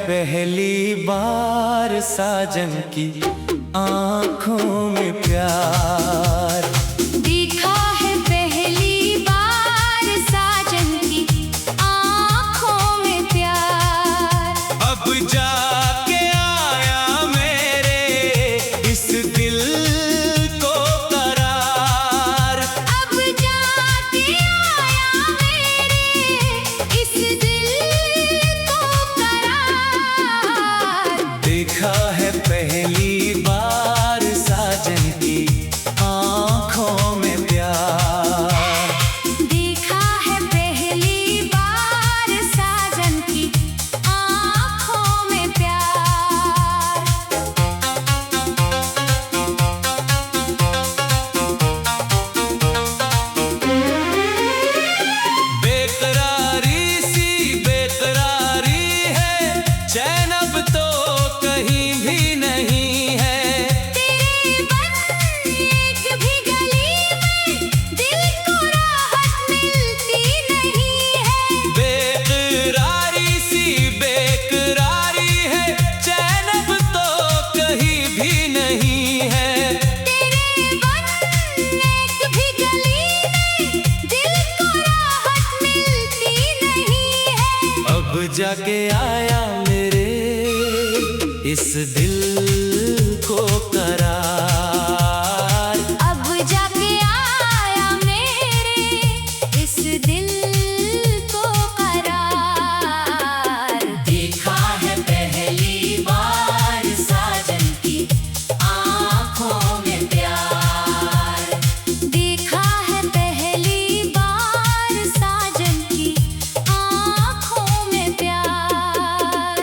पहली बार साजन की आँखों में प्यार। देखा है पहली बार साजन की आँखों में प्यार। अब जाके आया मेरे इस दिल को करार। अब जाके आया मेरे इस दिल को करार। देखा है पहली बार साजन की आँखों में प्यार। देखा है पहली बार साजन की आँखों में प्यार। बेकरारी सी बेकरारी है, चैन अब तो कहीं भी नहीं है। तेरे बन एक भी गली में दिल को राहत मिलती नहीं है। बेकरारी सी बेकरारी है, चैन अब तो कहीं भी नहीं है। तेरे बन एक भी गली में दिल को राहत मिलती नहीं है। अब जाके आया मेरे इस दिल को करार। अब जाके आया मेरे इस दिल को करार। देखा है पहली बार साजन की आँखों में प्यार। देखा है पहली बार साजन की आँखों में प्यार।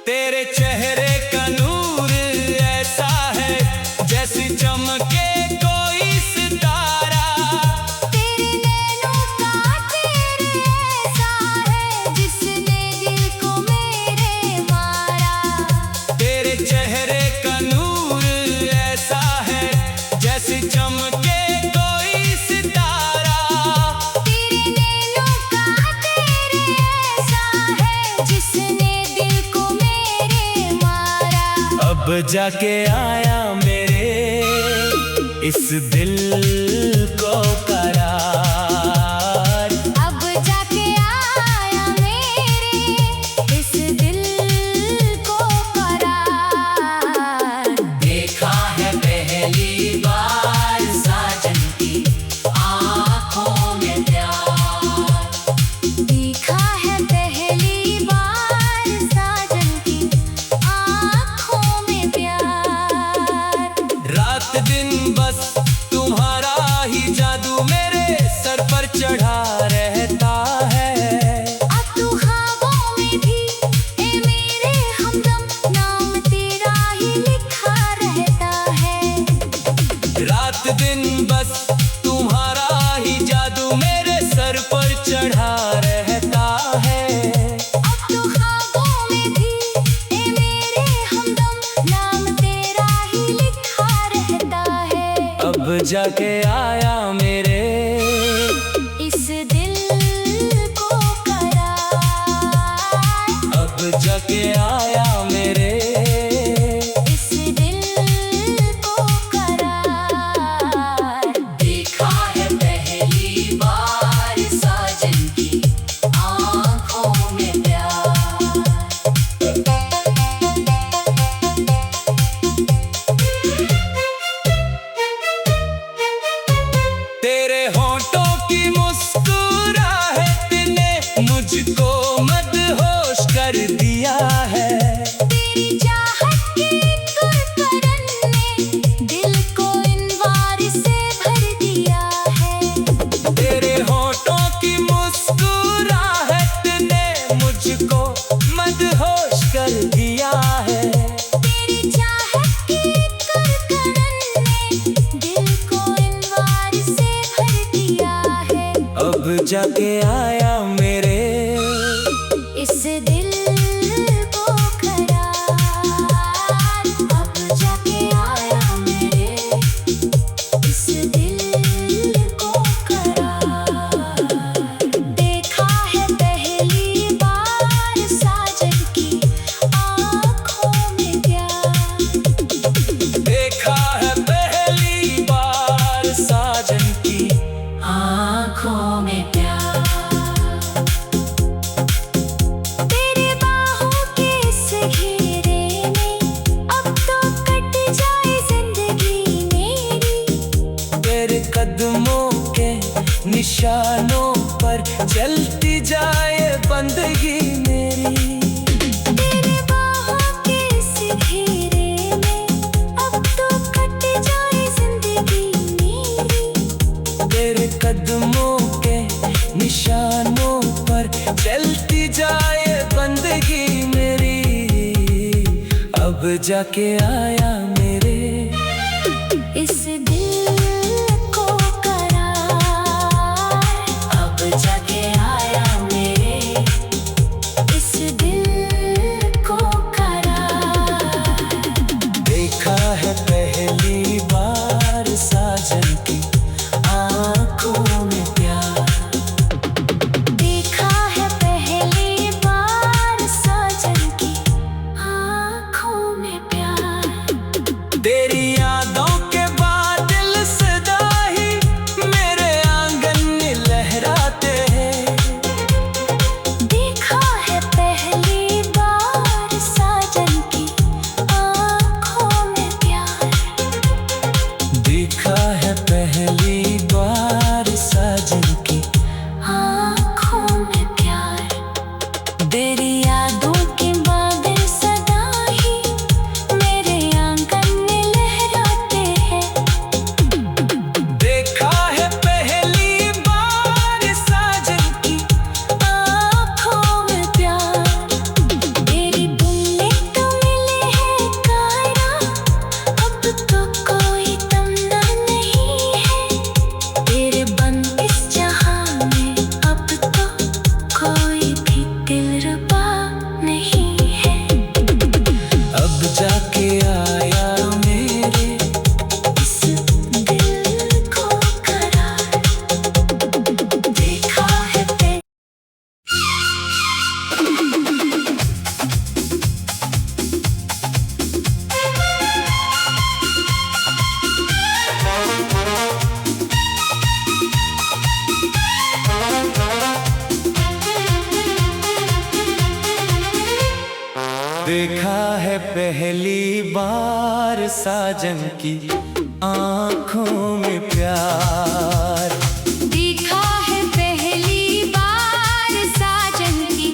तेरे चेहरे का नूर ऐसा है जैसे चमके कोई सितारा। तेरे नैनों का तेरे ऐसा है जिसने दिल को मेरे मारा। तेरे चेहरे का नूर ऐसा है जैसे चमके कोई सितारा। तेरे नैनों का तेरे ऐसा है जिसने दिल को मेरे मारा। अब जाके आया मेरे इस दिल को करार। अब जाके आया मेरे इस दिल को करार। देखा है पहली बार साजन की आँखों में प्यार। देखा है पहली बार साजन की आँखों में प्यार। रात दिन बस तुम्हारा ही जादू मेरे सर पर चढ़ा रहता है। अब तो ख्वाबों में भी ए मेरे हमदम नाम तेरा ही लिखा रहता है। रात दिन बस तुम्हारा ही जादू मेरे सर पर चढ़ा रहता है। अब तो ख्वाबों में भी ए मेरे हमदम नाम तेरा ही लिखा रहता है। अब जाके आया मेरे इस दिल को करार। अब जाके आया मेरे इस दिल को करार। देखा है पहली बार साजन की आँखों में प्यार। तेरे होठों की मुस्कुराहट ने मुझको मदहोश कर दिया है। तेरी चाहत की कुरकरन ने दिल को इनवार से भर दिया है। तेरे होठों की मुस्कुराहट ने मुझको मदहोश कर दिया है। तेरी चाहत की कुरकरन ने दिल को इनवार से भर दिया है। अब जाके आया मेरे इस दिल को करार। जाए बंदगी मेरी। तेरे बाहों के इस घेरे में अब तो कट जाए जिंदगी मेरी। तेरे कदमों के निशानों पर चलती जाए बंदगी मेरी। अब जाके आया मेरे इस दिल को करार। अब जाके आया मेरे इस दिल को करार। देखा है पहली बार साजन की आंखों में प्यार। देखा है पहली बार साजन की आँखों में प्यार। तेरी यादों के बादल सदा ही मेरे आंगन में लहराते हैं। देखा है पहली बार साजन की आँखों में प्यार। देखा है पहली बार साजन की आँखों में प्यार। तेरी यादों के बादल सदा ही मेरे आंगन में लहराते हैं। देखा है पहली बार साजन की आँखों में प्यार। तेरी बुल्ले तो मिले हैं कायरा, अब तो कोई तमन्ना नहीं है। तेरे बंद इस जहां में अब तो कोई भी दिलरुबा नहीं है। अब जाके आया मेरे इस दिल को करार। देखा है देखा है पहली बार साजन की आंखों में प्यार। देखा है पहली बार साजन की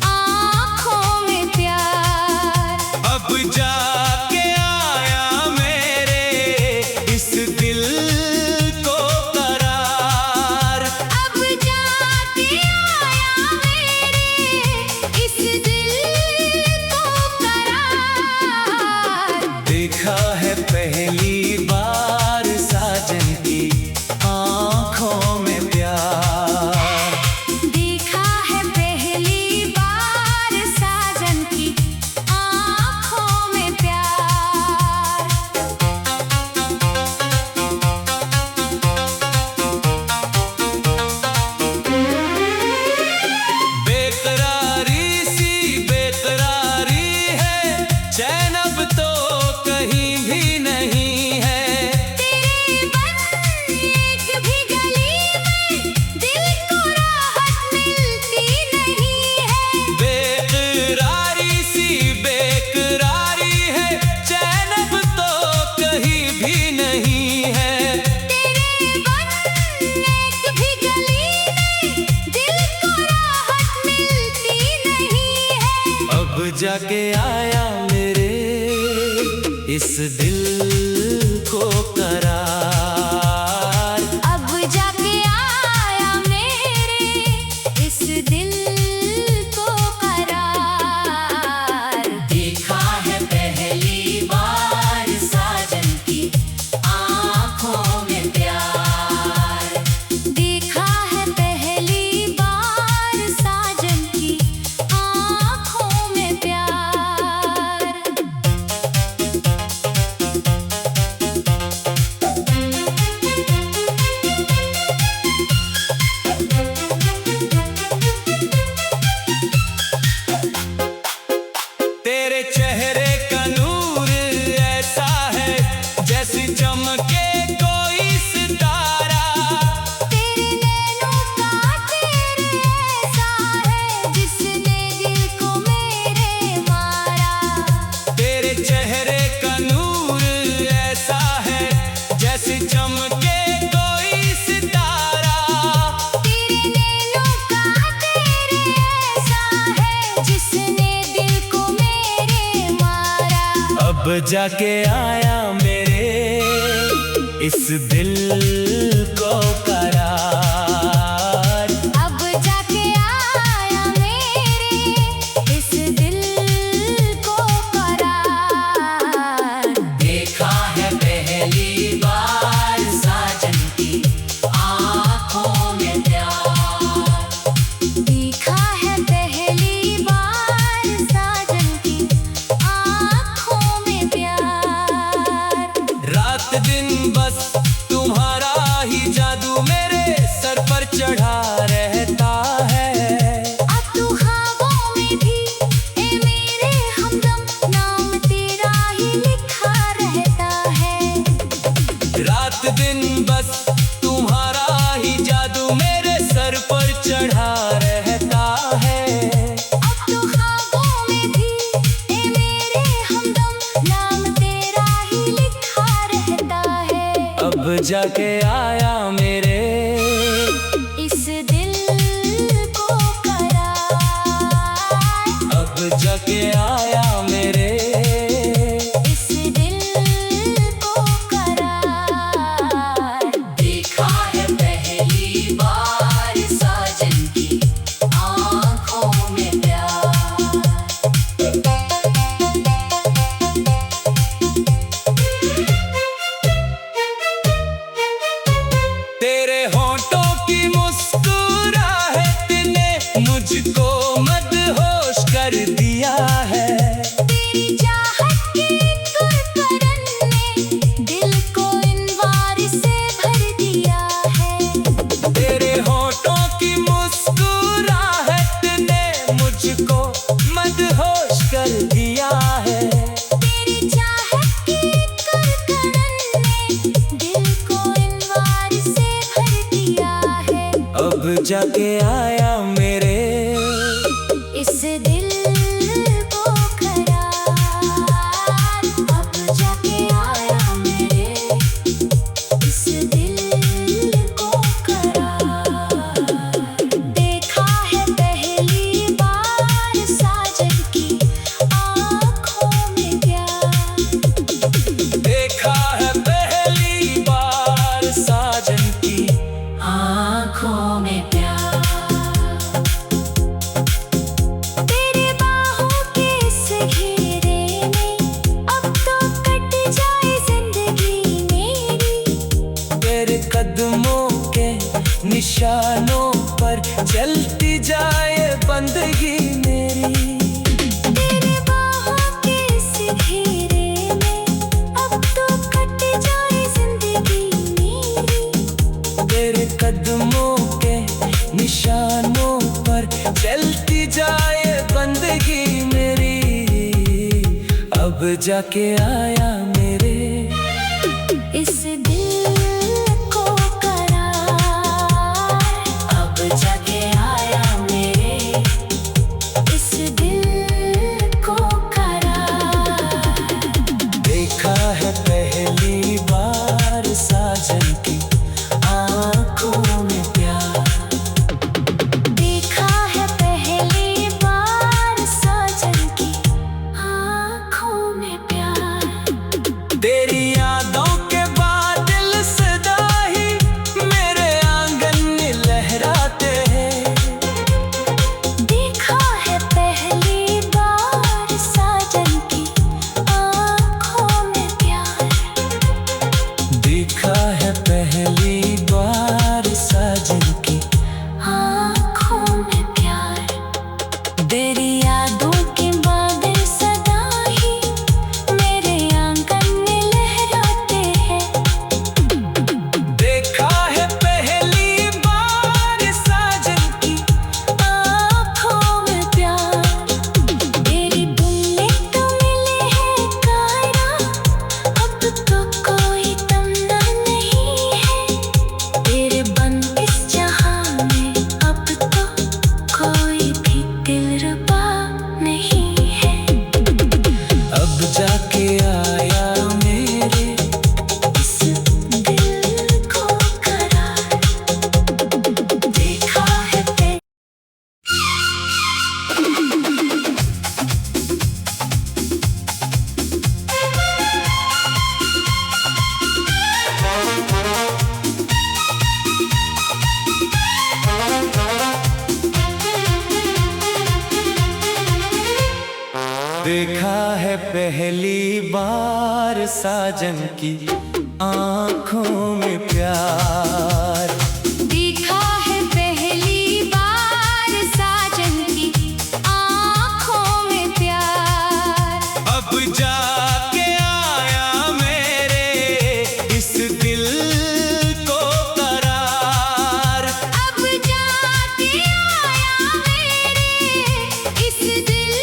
आँखों में प्यार। अब जाके आया मेरे इस दिल को करार। अब जाके आया मेरे इस दिल को करार। देखा है पहली बार साजन की आंखों में प्यार। देखा है पहली बार साजन की आँखों में प्यार। बेकरारी सी बेकरारी है, चैन अब तो कहीं भी नहीं है। तेरे बन एक भी गली में दिल को राहत मिलती नहीं है। बेकरारी सी बेकरारी है, चैन अब तो कहीं भी नहीं है। तेरे बन एक भी गली में दिल को राहत मिलती नहीं है। अब जाके आया मेरे इस दिल को करार। अब जाके आया मेरे इस दिल को करार। देखा है पहली बार साजन की आँखों में प्यार। देखा है पहली बार साजन की आँखों में प्यार। अब जाके आया मेरे इस दिल को करार। अब जाके आया मेरे इस दिल को करार। देखा है पहली बार साजन की आँखों में प्यार। देखा है पहली बार साजन की आँखों में प्यार। रात दिन बस तुम्हारा ही जादू मेरे सर पर चढ़ा रहता है। अब तो ख्वाबों में भी ए मेरे हमदम नाम तेरा ही लिखा रहता है। रात दिन बस तुम्हारा ही जादू मेरे सर पर चढ़ा रहता है। अब तो ख्वाबों में भी ए मेरे हमदम नाम तेरा ही लिखा रहता है। अब जाके आया मेरे इस दिल को करार। अब जाके आया मेरे इस दिल को करार। देखा है पहली बार साजन की आँखों में प्यार। तेरे होठों की मुस्कुराहट ने मुझको मदहोश कर दिया है। तेरी चाहत की कुरकुरन ने दिल को इन वार से भर दिया है। तेरे होठों की मुस्कुराहट ने मुझको मदहोश कर दिया है। तेरी चाहत की कुरकुरन ने दिल को इन वार से भर दिया है। अब जाके आया मेरे इस दिल को करार। अब जाके आया मेरे इस दिल को करार। देखा है पहली बार साजन की आँखों में प्यार। देखा है पहली बार साजन की आँखों में प्यार। तेरे बाहों के इस घेरे में अब तो कट जाए जिंदगी मेरी। तेरे कदमों के निशानों पर चलती जाए बंदगी मेरी। तेरे बाहों के इस घेरे में अब तो कट जाए जिंदगी मेरी। तेरे कदमों के निशानों पर चलती जाए बंदगी मेरी। अब जाके आया मेरे इस दिल को करार। अब जाके आया मेरे इस दिल को करार। देखा है पहली बार साजन की आँखों में प्यार। देखा है पहली बार साजन की आँखों में प्यार। देखा है पहली बार साजन की आंखों में प्यार। देखा है पहली बार साजन की आँखों में प्यार। अब जाके आया मेरे इस दिल को करार। अब जाके आया मेरे इस दिल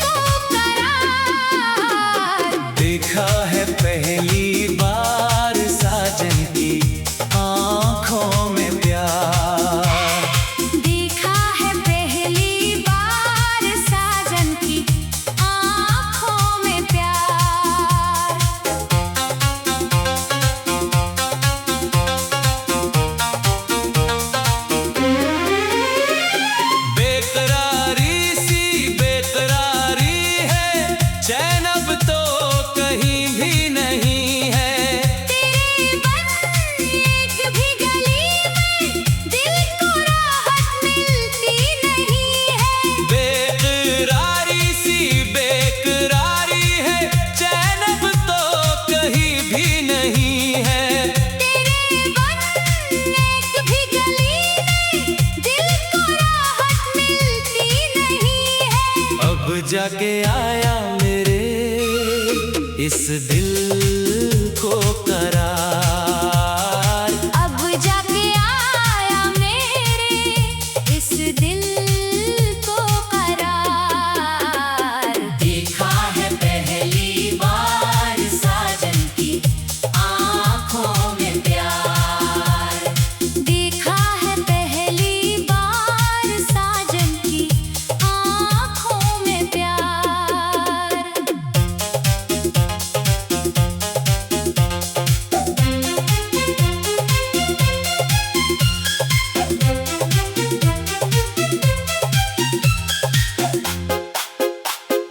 को करार। देखा है पहली बार साजन की आंखों में प्यार। देखा है पहली बार साजन की आँखों में प्यार। बेकरारी सी बेकरारी है, चैन अब तो कहीं भी नहीं है। तेरे बन एक भी गली में दिल को राहत मिलती नहीं है। बेकरारी सी बेकरारी है, चैन अब तो कहीं भी नहीं है। तेरे बन एक भी गली में दिल को राहत मिलती नहीं है। अब जाके आया मेरे इस दिल को करार। अब जाके आया मेरे इस दिल को करार। देखा है पहली बार साजन की आंखों में प्यार। देखा है पहली बार साजन की आँखों में प्यार।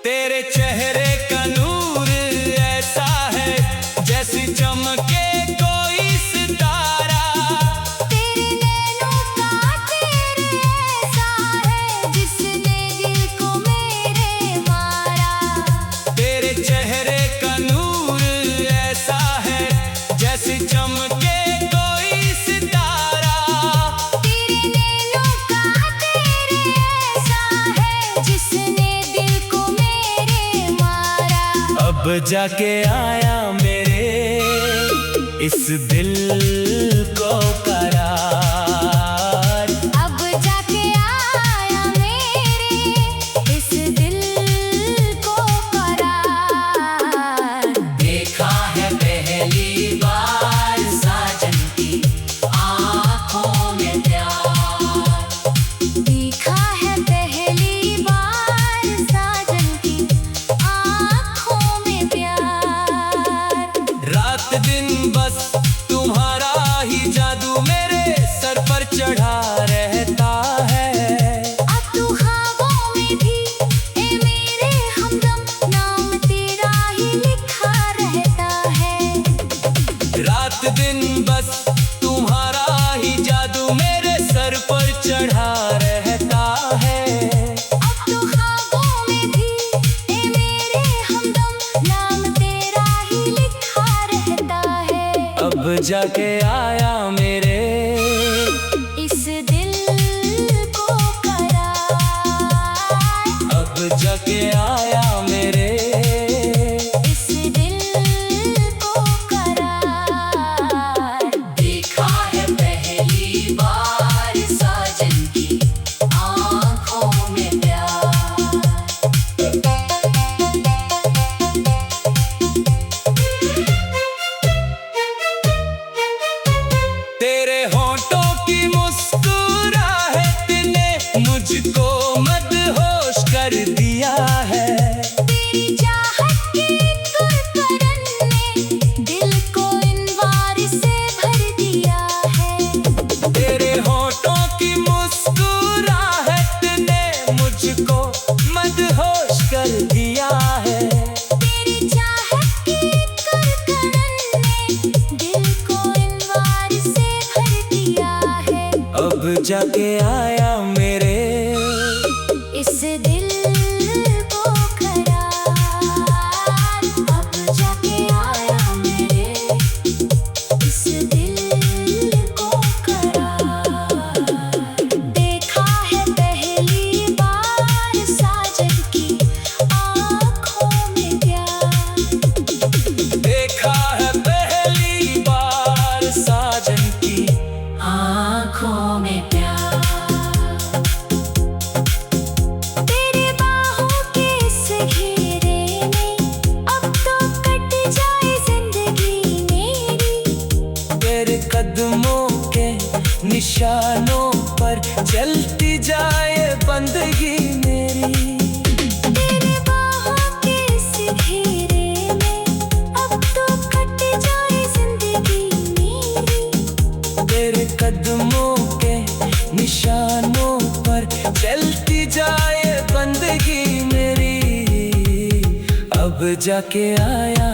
तेरे चेहरे का नूर ऐसा है जैसे चमके कोई सितारा। तेरे नैनों का तेरे ऐसा है जिसने दिल को मेरे मारा। तेरे चेहरे का नूर ऐसा है जैसे चमके कोई सितारा। तेरे नैनों का तेरे ऐसा है जिसने दिल को मेरे मारा। अब जाके आया मेरे इस दिल को करार। अब जाके आया मेरे इस दिल को करार। देखा है पहली बार साजन की आंखों में प्यार। देखा है पहली बार साजन की आँखों में प्यार। रात दिन बस तुम्हारा ही जादू मेरे सर पर चढ़ा रहता है। अब तू ख्वाबों में भी ए मेरे हमदम नाम तेरा ही लिखा रहता है। रात दिन बस तुम्हारा ही जादू मेरे सर पर चढ़ा रहता है। अब तू ख्वाबों में भी ए मेरे हमदम नाम तेरा ही लिखा रहता है। अब जाके आया मेरे इस दिल को करार। अब जाके आया मेरे इस दिल को करार। देखा है पहली बार साजन की आंखों में प्यार। तेरे होठों की मुस्कुराहट ने मुझको मदहोश कर दिया है। तेरी चाहत की कुरकुरन ने दिल को इन वार से भर दिया है। तेरे होठों की मुस्कुराहट ने मुझको मदहोश कर दिया है। तेरी चाहत की कुरकुरन ने दिल को इन वार से भर दिया है। अब जाके आया मेरे इस दिल को चलती जाए बंदगी मेरी, अब जाके आया